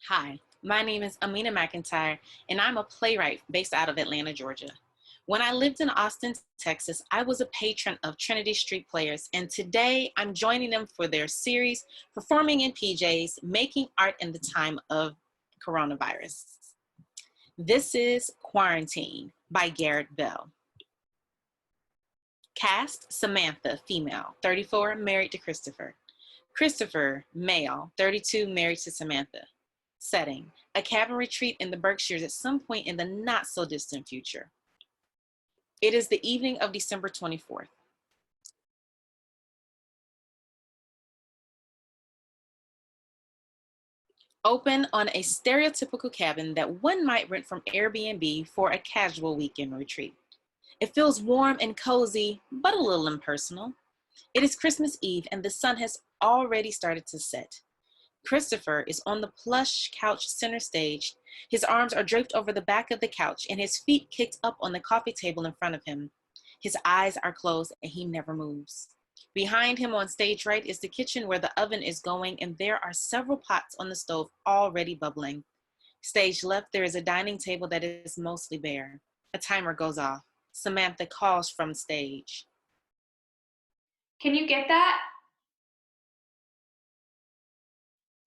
Hi, my name is Amina McIntyre, and I'm a playwright based out of Atlanta, Georgia. When I lived in Austin, Texas, I was a patron of Trinity Street Players, and today I'm joining them for their series, Performing in PJs, Making Art in the Time of Coronavirus. This is Quarantine by Garrett Bell. Cast: Samantha, female, 34, married to Christopher. Christopher, male, 32, married to Samantha. Setting: a cabin retreat in the Berkshires at some point in the not so distant future. It is the evening of December 24th. Open on a stereotypical cabin that one might rent from Airbnb for a casual weekend retreat. It feels warm and cozy, but a little impersonal. It is Christmas Eve and the sun has already started to set. Christopher is on the plush couch center stage. His arms are draped over the back of the couch and his feet kicked up on the coffee table in front of him. His eyes are closed and he never moves. Behind him on stage right is the kitchen where the oven is going, and there are several pots on the stove already bubbling. Stage left, there is a dining table that is mostly bare. A timer goes off. Samantha calls from stage. Can you get that?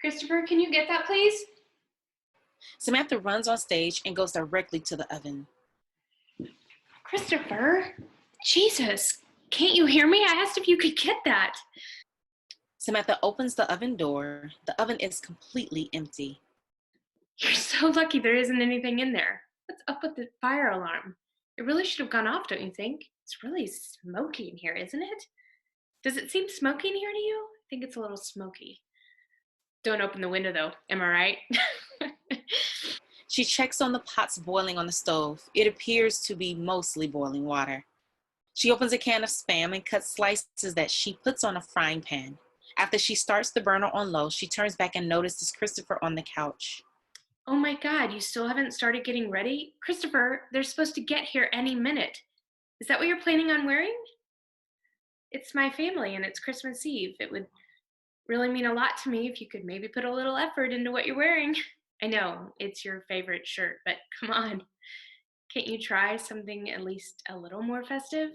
Christopher, can you get that, please? Samantha runs on stage and goes directly to the oven. Christopher, Jesus, can't you hear me? I asked if you could get that. Samantha opens the oven door. The oven is completely empty. You're so lucky there isn't anything in there. What's up with the fire alarm? It really should have gone off, don't you think? It's really smoky in here, isn't it? Does it seem smoky in here to you? I think it's a little smoky. Don't open the window, though. Am I right? She checks on the pots boiling on the stove. It appears to be mostly boiling water. She opens a can of Spam and cuts slices that she puts on a frying pan. After she starts the burner on low, she turns back and notices Christopher on the couch. Oh my God, you still haven't started getting ready? Christopher, they're supposed to get here any minute. Is that what you're planning on wearing? It's my family and it's Christmas Eve. It would really mean a lot to me if you could maybe put a little effort into what you're wearing. I know it's your favorite shirt, but come on. Can't you try something at least a little more festive?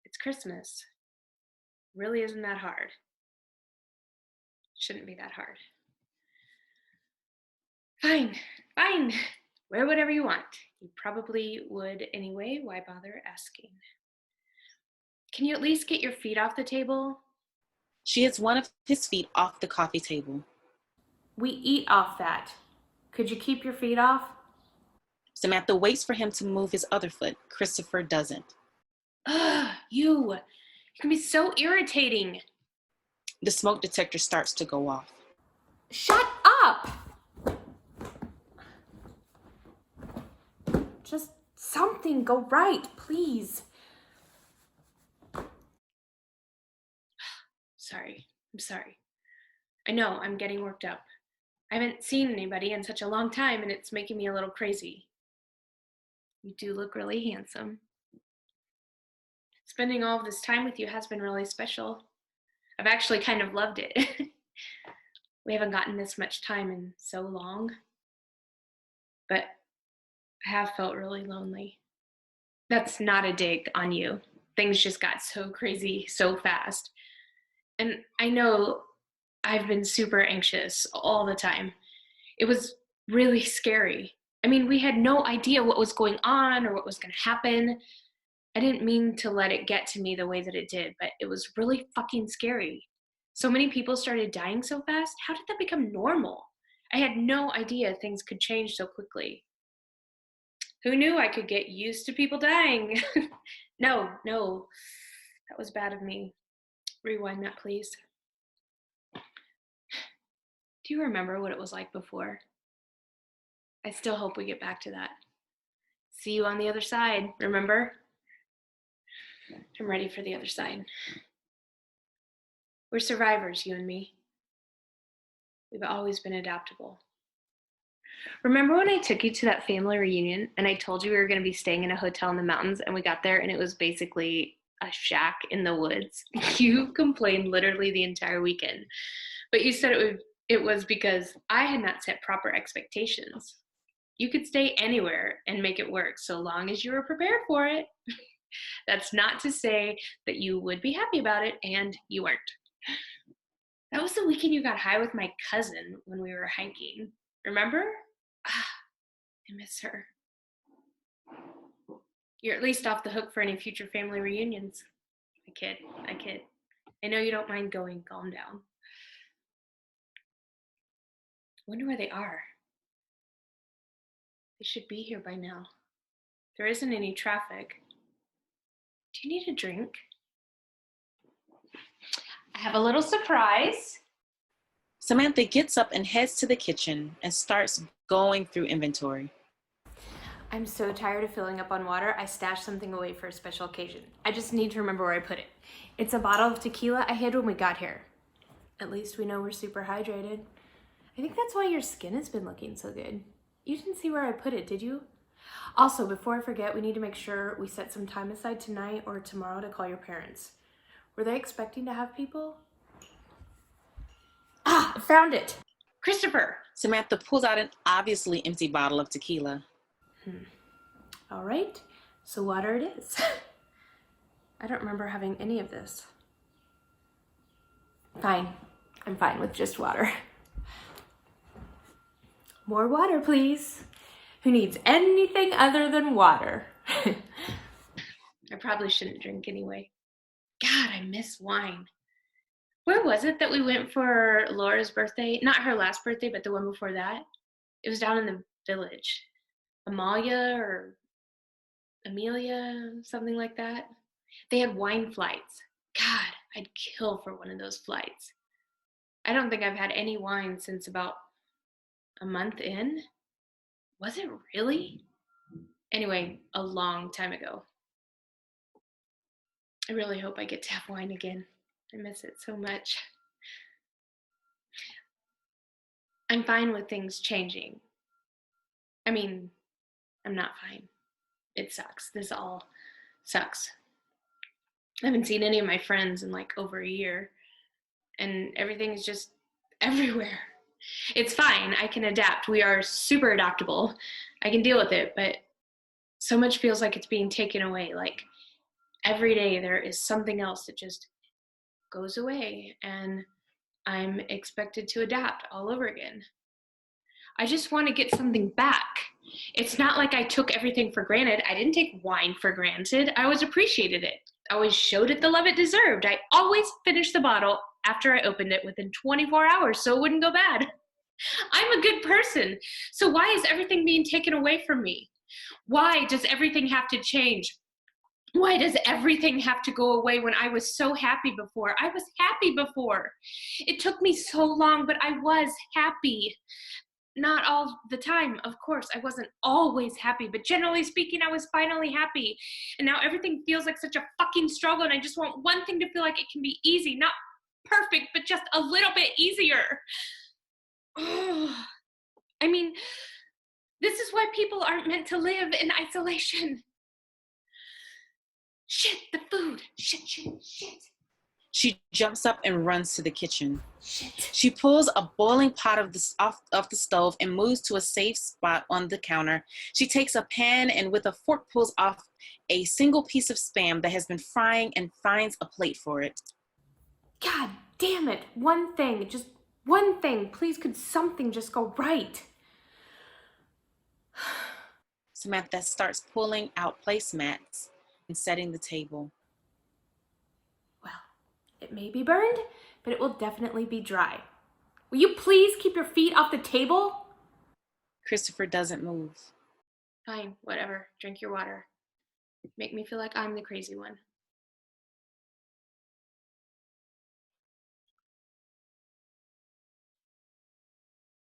It's Christmas. Really isn't that hard. Shouldn't be that hard. Fine, fine. Wear whatever you want. You probably would anyway. Why bother asking? Can you at least get your feet off the table? She hits one of his feet off the coffee table. We eat off that. Could you keep your feet off? Samantha waits for him to move his other foot. Christopher doesn't. Ugh, you can be so irritating. The smoke detector starts to go off. Shut up! Just something go right, please. I'm sorry. I know, I'm getting worked up. I haven't seen anybody in such a long time and it's making me a little crazy. You do look really handsome. Spending all of this time with you has been really special. I've actually kind of loved it. We haven't gotten this much time in so long. But I have felt really lonely. That's not a dig on you. Things just got so crazy so fast. And I know I've been super anxious all the time. It was really scary. I mean, we had no idea what was going on or what was going to happen. I didn't mean to let it get to me the way that it did, but it was really fucking scary. So many people started dying so fast. How did that become normal? I had no idea things could change so quickly. Who knew I could get used to people dying? No, that was bad of me. Rewind that, please. Do you remember what it was like before? I still hope we get back to that. See you on the other side, remember? I'm ready for the other side. We're survivors, you and me. We've always been adaptable. Remember when I took you to that family reunion and I told you we were going to be staying in a hotel in the mountains and we got there and it was basically a shack in the woods? You complained literally the entire weekend, but you said it would It was because I had not set proper expectations. You could stay anywhere and make it work so long as you were prepared for it. That's not to say that you would be happy about it, and you weren't. That was the weekend you got high with my cousin when we were hiking. Remember? Ah, I miss her. You're at least off the hook for any future family reunions. I kid. I know you don't mind going. Calm down. Wonder where they are. They should be here by now. There isn't any traffic. Do you need a drink? I have a little surprise. Samantha gets up and heads to the kitchen and starts going through inventory. I'm so tired of filling up on water, I stashed something away for a special occasion. I just need to remember where I put it. It's a bottle of tequila I hid when we got here. At least we know we're super hydrated. I think that's why your skin has been looking so good. You didn't see where I put it, did you? Also, before I forget, we need to make sure we set some time aside tonight or tomorrow to call your parents. Were they expecting to have people? Ah, I found it! Christopher! Samantha pulls out an obviously empty bottle of tequila. All right, so water it is. I don't remember having any of this. Fine, I'm fine with just water. More water, please. Who needs anything other than water? I probably shouldn't drink anyway. God, I miss wine. Where was it that we went for Laura's birthday? Not her last birthday, but the one before that. It was down in the village. Amalia or Amelia, something like that. They had wine flights. God, I'd kill for one of those flights. I don't think I've had any wine since about a month in. Was it really? Anyway, a long time ago. I really hope I get to have wine again. I miss it so much. I'm fine with things changing. I mean, I'm not fine. It sucks. This all sucks. I haven't seen any of my friends in like over a year, and everything is just everywhere. It's fine. I can adapt. We are super adaptable. I can deal with it, but so much feels like it's being taken away. Like every day there is something else that just goes away, and I'm expected to adapt all over again. I just want to get something back. It's not like I took everything for granted. I didn't take wine for granted. I always appreciated it. I always showed it the love it deserved. I always finished the bottle after I opened it within 24 hours so it wouldn't go bad. I'm a good person. So why is everything being taken away from me? Why does everything have to change? Why does everything have to go away when I was so happy before? I was happy before. It took me so long, but I was happy. Not all the time, of course. I wasn't always happy, but generally speaking, I was finally happy. And now everything feels like such a fucking struggle, and I just want one thing to feel like it can be easy. Not perfect, but just a little bit easier. I mean, this is why people aren't meant to live in isolation. Shit, the food. Shit. She jumps up and runs to the kitchen. Shit. She pulls a boiling pot off the stove and moves to a safe spot on the counter. She takes a pan and with a fork pulls off a single piece of Spam that has been frying and finds a plate for it. God damn it. One thing. Just one thing. Please, could something just go right? Samantha starts pulling out placemats and setting the table. Well, it may be burned, but it will definitely be dry. Will you please keep your feet off the table? Christopher doesn't move. Fine, whatever. Drink your water. Make me feel like I'm the crazy one.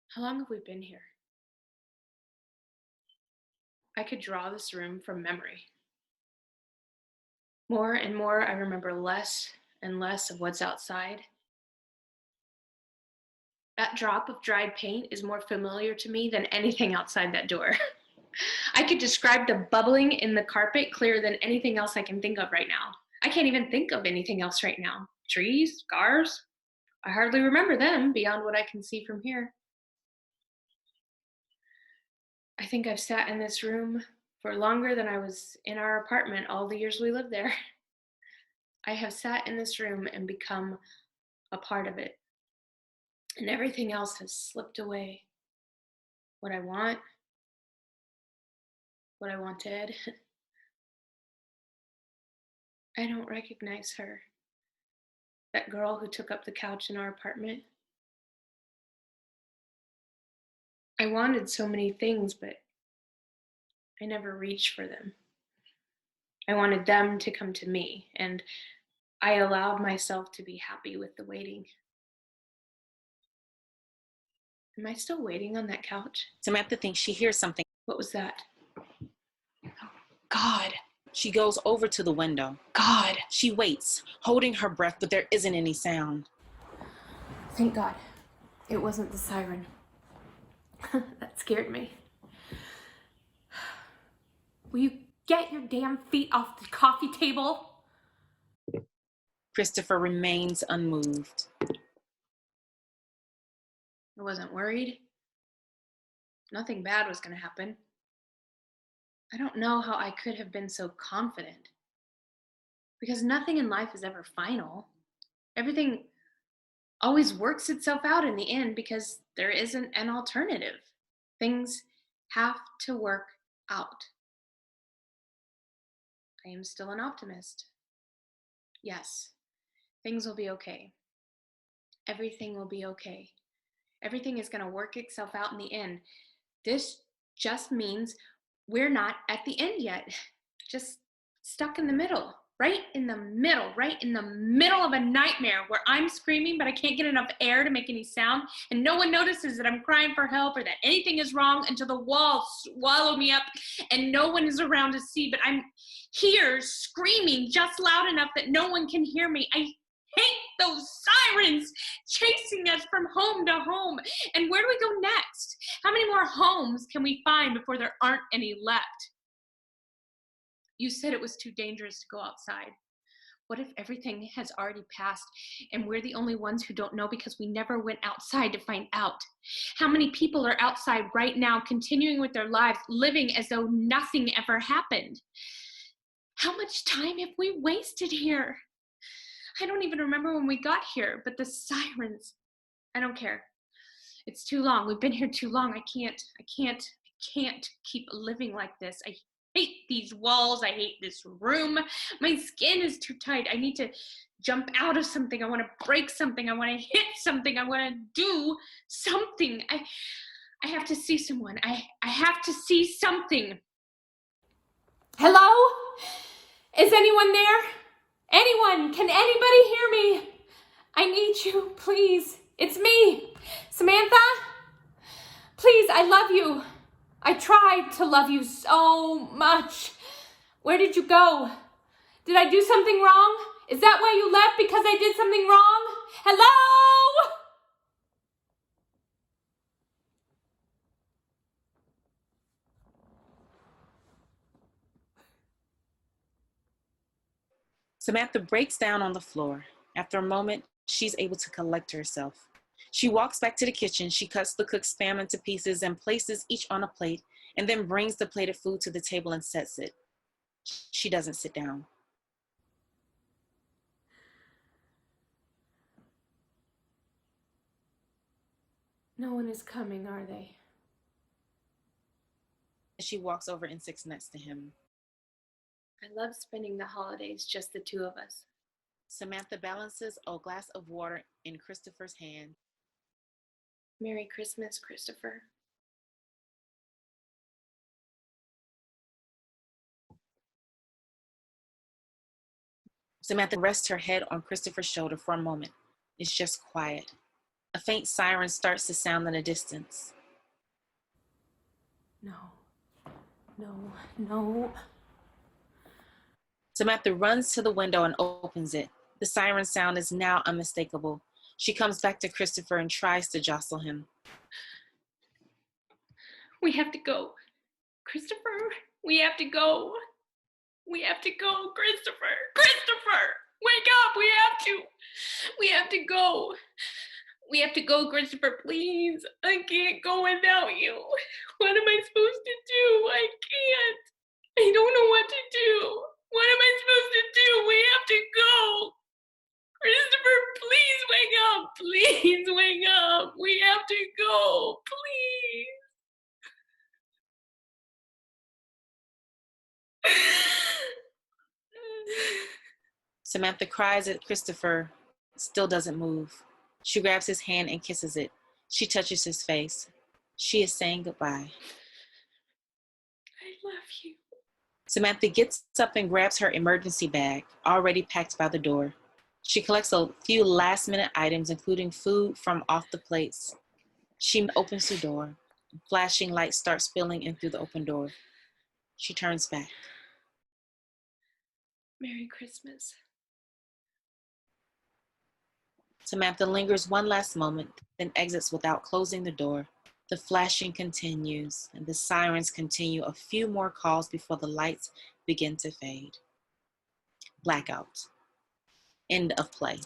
How long have we been here? I could draw this room from memory. More and more, I remember less and less of what's outside. That drop of dried paint is more familiar to me than anything outside that door. I could describe the bubbling in the carpet clearer than anything else I can think of right now. I can't even think of anything else right now. Trees, cars, I hardly remember them beyond what I can see from here. I think I've sat in this room for longer than I was in our apartment all the years we lived there. I have sat in this room and become a part of it, and everything else has slipped away. What I want, what I wanted. I don't recognize her. That girl who took up the couch in our apartment. I wanted so many things, but I never reached for them. I wanted them to come to me, and I allowed myself to be happy with the waiting. Am I still waiting on that couch? Samantha thinks she hears something. What was that? God. She goes over to the window. God. She waits, holding her breath, but there isn't any sound. Thank God. It wasn't the siren. That scared me. Will you get your damn feet off the coffee table? Christopher remains unmoved. I wasn't worried. Nothing bad was going to happen. I don't know how I could have been so confident. Because nothing in life is ever final. Everything always works itself out in the end because there isn't an alternative. Things have to work out. I am still an optimist. Yes, things will be okay. Everything will be okay. Everything is going to work itself out in the end. This just means we're not at the end yet. Just stuck in the middle. Right in the middle of a nightmare where I'm screaming, but I can't get enough air to make any sound, and no one notices that I'm crying for help or that anything is wrong until the walls swallow me up and no one is around to see, but I'm here screaming just loud enough that no one can hear me. I hate those sirens chasing us from home to home. And where do we go next? How many more homes can we find before there aren't any left? You said it was too dangerous to go outside. What if everything has already passed and we're the only ones who don't know because we never went outside to find out? How many people are outside right now continuing with their lives, living as though nothing ever happened? How much time have we wasted here? I don't even remember when we got here, but the sirens, I don't care. It's too long. We've been here too long. I can't keep living like this. I hate these walls. I hate this room. My skin is too tight. I need to jump out of something. I want to break something. I want to hit something. I want to do something. I have to see someone. I have to see something. Hello? Is anyone there? Anyone? Can anybody hear me? I need you, please. It's me, Samantha. Please, I love you. I tried to love you so much. Where did you go? Did I do something wrong? Is that why you left, because I did something wrong? Hello? Samantha breaks down on the floor. After a moment, she's able to collect herself. She walks back to the kitchen. She cuts the cooked spam into pieces and places each on a plate, and then brings the plate of food to the table and sets it. She doesn't sit down. No one is coming, are they? She walks over and sits next to him. I love spending the holidays just the two of us. Samantha balances a glass of water in Christopher's hand. Merry Christmas, Christopher. Samantha rests her head on Christopher's shoulder for a moment. It's just quiet. A faint siren starts to sound in the distance. No. Samantha runs to the window and opens it. The siren sound is now unmistakable. She comes back to Christopher and tries to jostle him. We have to go. Christopher, we have to go. We have to go, Christopher. Christopher, Wake up! We have to go. We have to go, Christopher, please. I can't go without you. What am I supposed to do? I can't. I don't know what to do. What am I supposed to do? We have to go. Christopher, please wake up. Please wake up. We have to go. Please. Samantha cries at Christopher, still doesn't move. She grabs his hand and kisses it. She touches his face. She is saying goodbye. I love you. Samantha gets up and grabs her emergency bag, already packed by the door. She collects a few last-minute items, including food from off the plates. She opens the door. Flashing lights start spilling in through the open door. She turns back. Merry Christmas. Samantha lingers one last moment, then exits without closing the door. The flashing continues, and the sirens continue a few more calls before the lights begin to fade. Blackout. End of play.